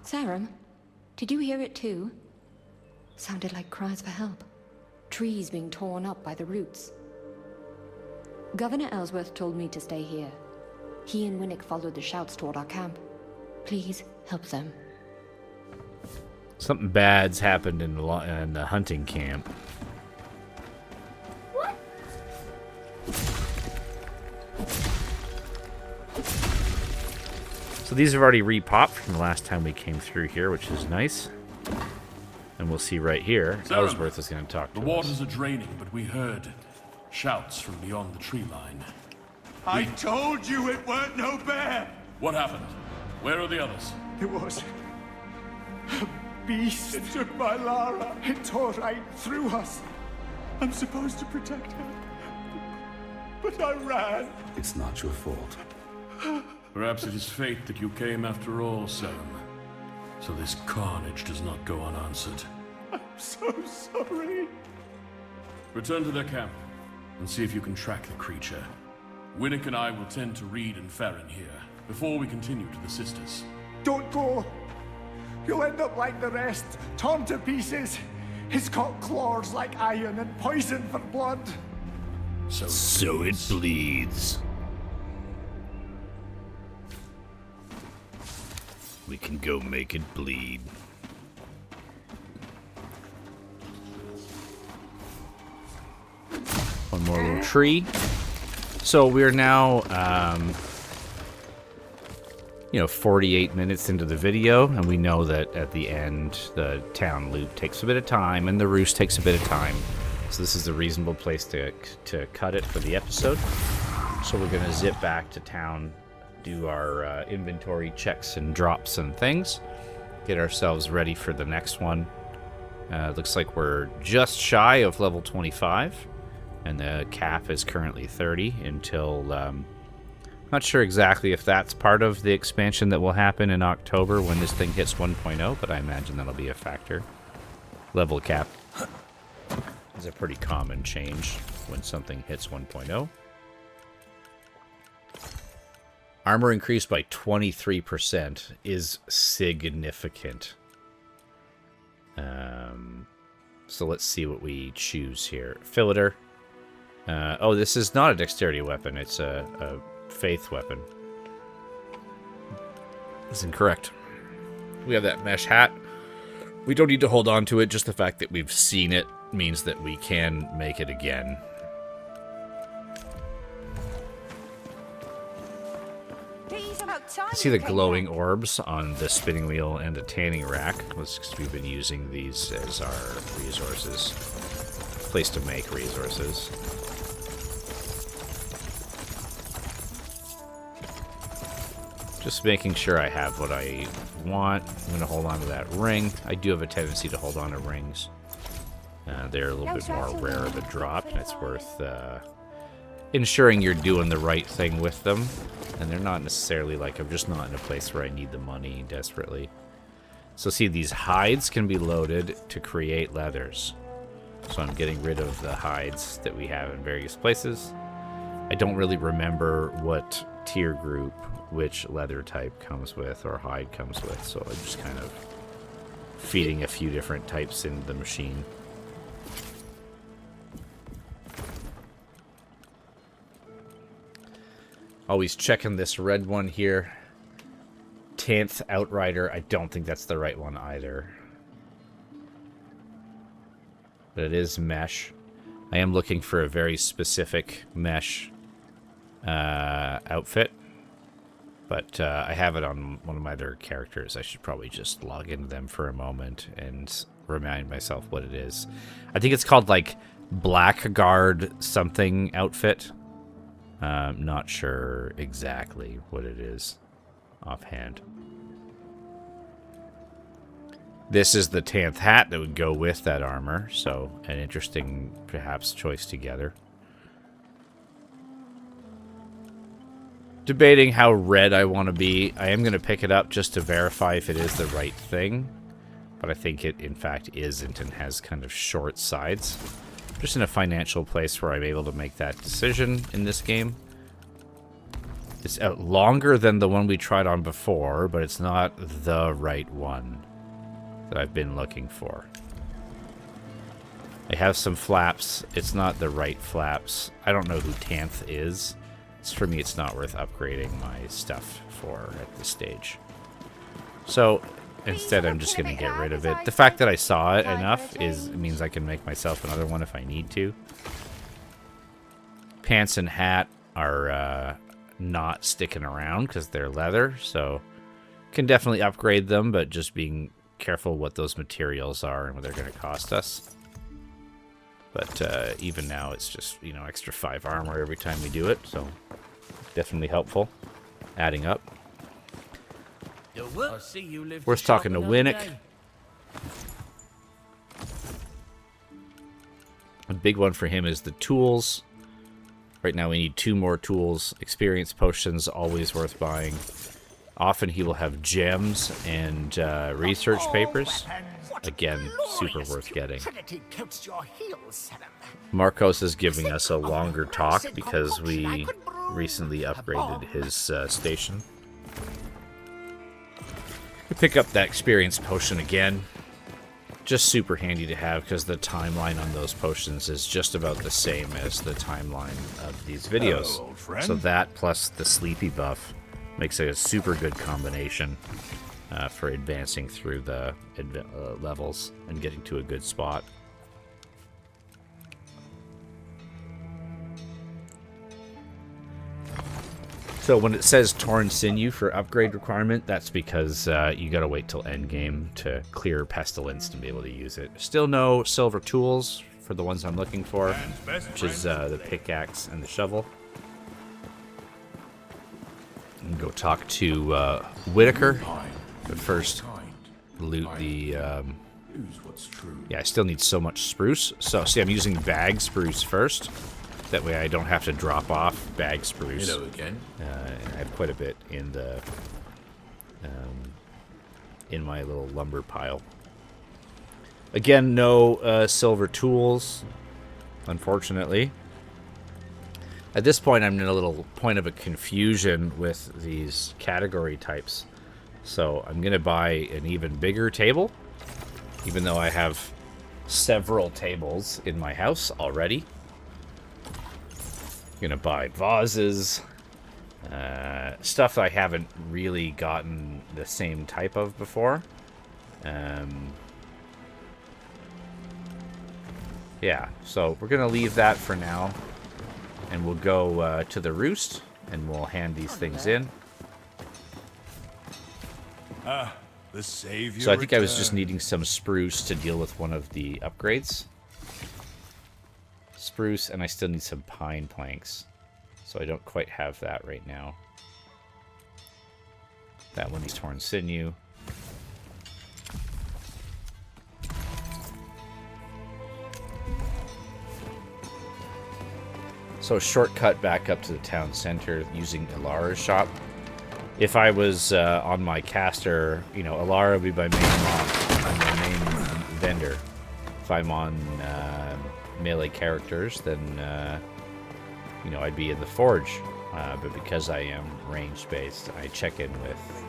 Sarum, did you hear it too? Sounded like cries for help. Trees being torn up by the roots. Governor Ellsworth told me to stay here. He and Winnick followed the shouts toward our camp. Please help them. Something bad's happened in the hunting camp. What? So these have already re-popped from the last time we came through here, which is nice. And we'll see right here, Ellsworth is going to talk to us. The waters are draining, but we heard shouts from beyond the tree line. I told you it weren't no bear! What happened? Where are the others? It was a beast. It took my Lara. It tore right through us. I'm supposed to protect her, but I ran. It's not your fault. Perhaps it is fate that you came after all, Sarum. So this carnage does not go unanswered. I'm so sorry. Return to their camp and see if you can track the creature. Winnick and I will tend to Reed and Farron here before we continue to the sisters. Don't go. You'll end up like the rest, torn to pieces. He's got claws like iron and poison for blood. So it bleeds. We can go make it bleed. One more little tree. So we're now, 48 minutes into the video, and we know that at the end, the town loop takes a bit of time, and the roost takes a bit of time. So this is a reasonable place to cut it for the episode. So we're going to zip back to town, do our inventory checks and drops and things, get ourselves ready for the next one. Looks like we're just shy of level 25, and the cap is currently 30 until... not sure exactly if that's part of the expansion that will happen in October when this thing hits 1.0, but I imagine that'll be a factor. Level cap is a pretty common change when something hits 1.0. Armor increased by 23% is significant. So let's see what we choose here. Fileter. Oh, this is not a dexterity weapon. It's a faith weapon. That's incorrect. We have that mesh hat. We don't need to hold on to it. Just the fact that we've seen it means that we can make it again. Piece See the glowing orbs on the spinning wheel and the tanning rack. That's because we've been using these as our resources. Place to make resources. Just making sure I have what I want. I'm going to hold on to that ring. I do have a tendency to hold on to rings. They're a little bit more rare to drop, and it's worth ensuring you're doing the right thing with them. And they're not necessarily like, I'm just not in a place where I need the money desperately. So see, these hides can be loaded to create leathers. So I'm getting rid of the hides that we have in various places. I don't really remember what tier group which leather type comes with or hide comes with, so I'm just kind of feeding a few different types into the machine. Always checking this red one here. 10th Outrider. I don't think that's the right one either. But it is mesh. I am looking for a very specific mesh outfit. But I have it on one of my other characters. I should probably just log into them for a moment and remind myself what it is. I think it's called like Blackguard something outfit. Not sure exactly what it is offhand. This is the 10th hat that would go with that armor, so an interesting, perhaps, choice together. Debating how red I want to be. I am going to pick it up just to verify if it is the right thing, but I think it, in fact, isn't and has kind of short sides. I'm just in a financial place where I'm able to make that decision in this game. It's longer than the one we tried on before, but it's not the right one that I've been looking for. I have some flaps. It's not the right flaps. I don't know who Tanth is. For me, it's not worth upgrading my stuff for at this stage. So instead, I'm just going to get rid of it. The fact that I saw it enough means I can make myself another one if I need to. Pants and hat are not sticking around because they're leather, so can definitely upgrade them, but just being careful what those materials are and what they're going to cost us. But even now, it's just, you know, extra 5 armor every time we do it, so definitely helpful. Adding up. Worth talking to Winnick. A big one for him is the tools. Right now we need 2 more tools. Experience potions, always worth buying. Often he will have gems and research papers. Again, super worth getting. Marcos is giving us a longer talk because we recently upgraded his station. We pick up that experience potion again. Just super handy to have because the timeline on those potions is just about the same as the timeline of these videos. Hello, so that plus the sleepy buff makes it a super good combination for advancing through the levels and getting to a good spot. So when it says torn sinew for upgrade requirement, that's because you gotta wait till endgame to clear pestilence to be able to use it. Still no silver tools for the ones I'm looking for, which is the pickaxe and the shovel. And go talk to Whitaker, but first loot the. Yeah, I still need so much spruce. So see, I'm using bag spruce first. That way I don't have to drop off bag spruce. Hello again. And I have quite a bit in the in my little lumber pile. Again, no silver tools, unfortunately. At this point, I'm in a little point of a confusion with these category types. So I'm going to buy an even bigger table, even though I have several tables in my house already. Gonna buy vases, stuff that I haven't really gotten the same type of before. Yeah, so we're gonna leave that for now, and we'll go to the Roost, and we'll hand these things in. The savior. So I think I was just needing some spruce to deal with one of the upgrades. Spruce, and I still need some pine planks. So I don't quite have that right now. That one is torn sinew. So a shortcut back up to the town center using Ilara's shop. If I was on my caster, you know, Ilara would be my main vendor. If I'm on melee characters, then you know, I'd be in the forge. But because I am range based, I check in with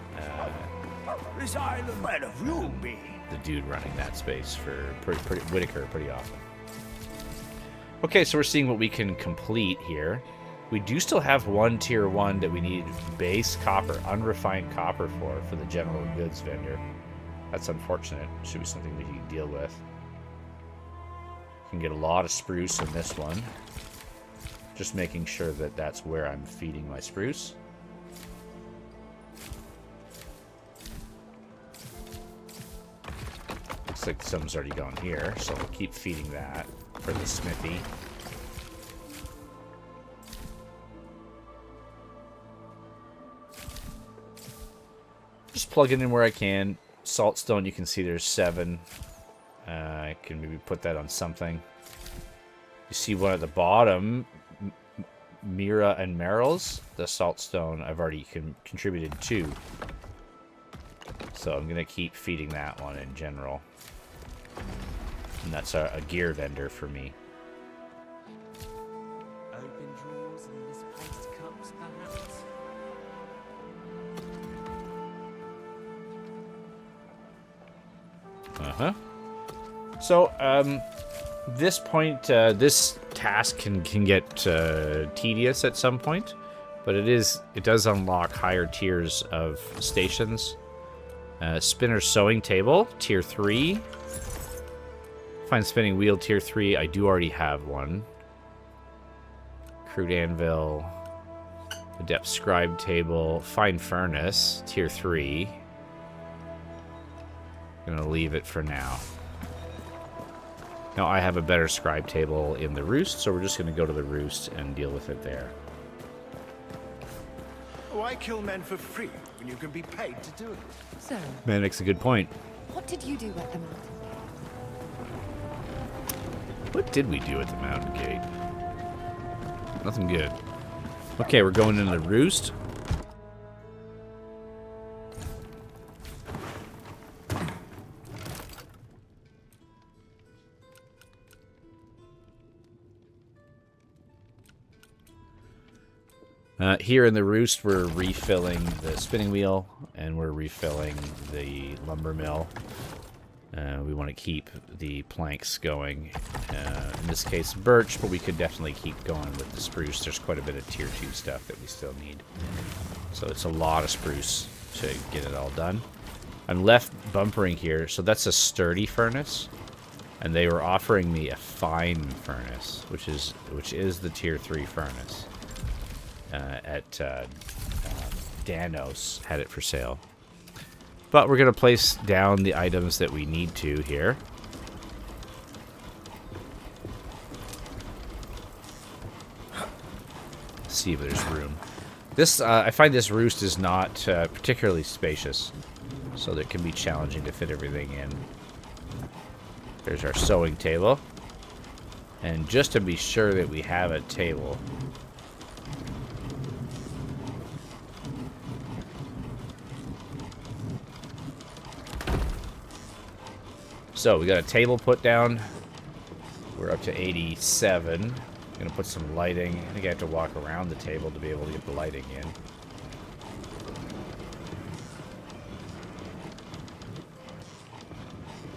the dude running that space for Whitaker pretty often. Okay, so we're seeing what we can complete here. We do still have one tier 1 that we need base copper, unrefined copper for the general goods vendor. That's unfortunate. Should be something we can deal with. Can get a lot of spruce in this one. Just making sure that that's where I'm feeding my spruce. Looks like some's already gone here, so we'll keep feeding that for the smithy. Just plug it in where I can. Saltstone, you can see there's 7. I can maybe put that on something. You see one at the bottom, Mira and Merrill's. The saltstone I've already contributed 2. So I'm going to keep feeding that one in general. And that's a gear vendor for me. Open drawers and misplaced cups, perhaps? Uh-huh. So, this point, this task can get tedious at some point, but it does unlock higher tiers of stations. Spinner sewing table, tier 3. Fine spinning wheel, tier 3. I do already have one. Crude anvil, adept scribe table, fine furnace, tier 3. Gonna leave it for now. Now I have a better scribe table in the Roost, so we're just gonna go to the Roost and deal with it there. Why kill men for free when you can be paid to do it? So, Man makes a good point. what did you do at the mountain? What did we do at the mountain gate? Nothing good. Okay, we're going into the Roost. Here in the Roost, we're refilling the spinning wheel, and we're refilling the lumber mill. We want to keep the planks going. In this case, birch, but we could definitely keep going with the spruce. There's quite a bit of tier 2 stuff that we still need. So it's a lot of spruce to get it all done. I'm left bumpering here, so that's a sturdy furnace. And they were offering me a fine furnace, which is the tier 3 furnace. At Danos had it for sale. But we're going to place down the items that we need to here. See if there's room. This I find this Roost is not particularly spacious, so that it can be challenging to fit everything in. There's our sewing table. And just to be sure that we have a table, so we got a table put down. We're up to 87. I'm gonna put some lighting. I think I have to walk around the table to be able to get the lighting in.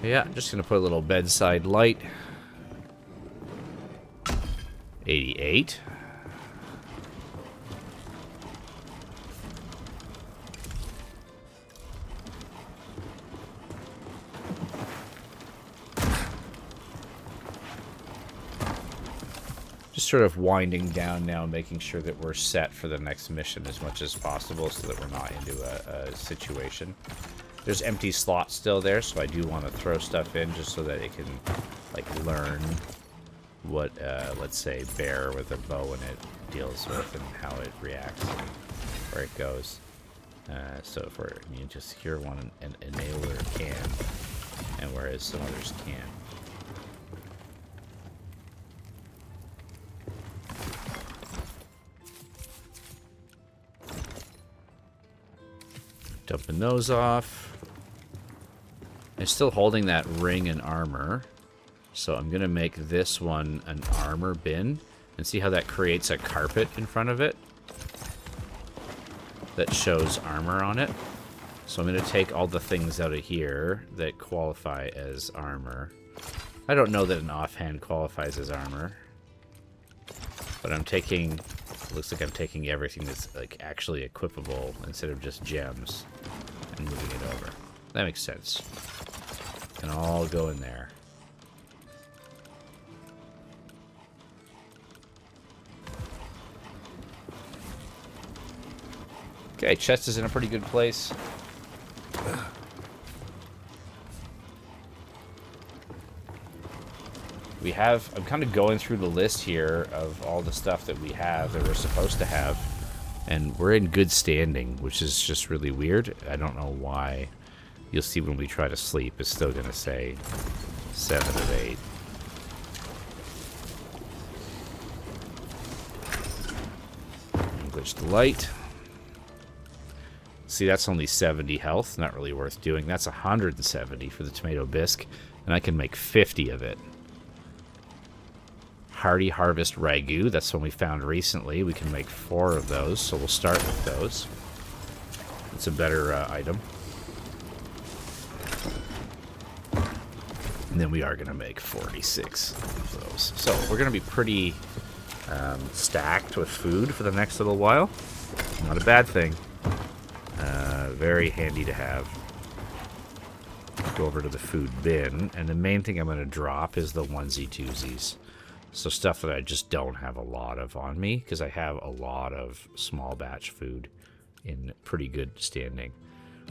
Yeah, I'm just gonna put a little bedside light. 88. sort of winding down now, making sure that we're set for the next mission as much as possible so that we're not into a situation. There's empty slots still there, so I do want to throw stuff in just so that it can, like, learn what, let's say, bear with a bow and it deals with and how it reacts and where it goes. So if we're immune to secure one, an enabler can, and whereas some others can't. Dumping those off. I'm still holding that ring and armor. So I'm going to make this one an armor bin. And see how that creates a carpet in front of it? That shows armor on it. So I'm going to take all the things out of here that qualify as armor. I don't know that an offhand qualifies as armor. But I'm taking... looks like I'm taking everything that's like actually equipable instead of just gems and moving it over. That makes sense. Can all go in there. Okay, chest is in a pretty good place. We have, I'm kind of going through the list here of all the stuff that we have that we're supposed to have. And we're in good standing, which is just really weird. I don't know why. You'll see when we try to sleep, it's still going to say 7 of 8. Glitch the light. See, that's only 70 health. Not really worth doing. That's 170 for the tomato bisque. And I can make 50 of it. Hearty Harvest Ragu. That's one we found recently. We can make 4 of those, so we'll start with those. It's a better item. And then we are going to make 46 of those. So we're going to be pretty stacked with food for the next little while. Not a bad thing. Very handy to have. Go over to the food bin, and the main thing I'm going to drop is the onesie-twosies. So stuff that I just don't have a lot of on me, because I have a lot of small batch food in pretty good standing.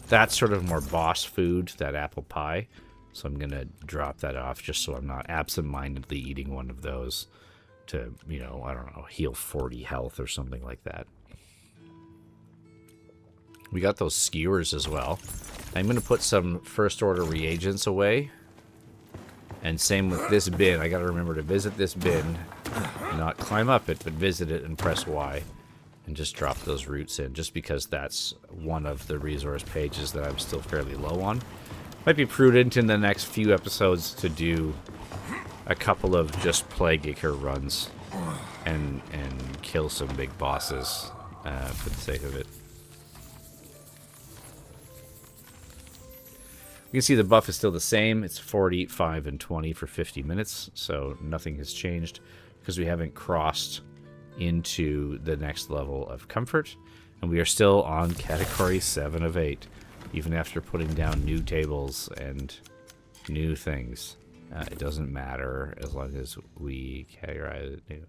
That's sort of more boss food, that apple pie. So I'm going to drop that off just so I'm not absent-mindedly eating one of those to, you know, I don't know, heal 40 health or something like that. We got those skewers as well. I'm going to put some first-order reagents away. And same with this bin. I got to remember to visit this bin. Not climb up it, but visit it and press Y. And just drop those roots in, just because that's one of the resource pages that I'm still fairly low on. Might be prudent in the next few episodes to do a couple of just Plague Acre runs and kill some big bosses for the sake of it. You can see the buff is still the same. It's 40, 5, and 20 for 50 minutes, so nothing has changed because we haven't crossed into the next level of comfort, and we are still on category 7 of 8, even after putting down new tables and new things. It doesn't matter as long as we categorize it new.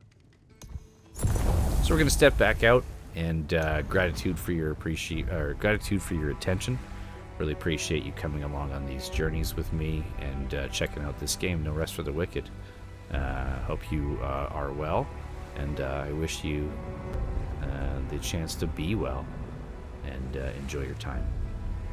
So we're going to step back out, and gratitude for your attention. Really appreciate you coming along on these journeys with me and checking out this game, No Rest for the Wicked. Hope you are well, and I wish you the chance to be well and enjoy your time.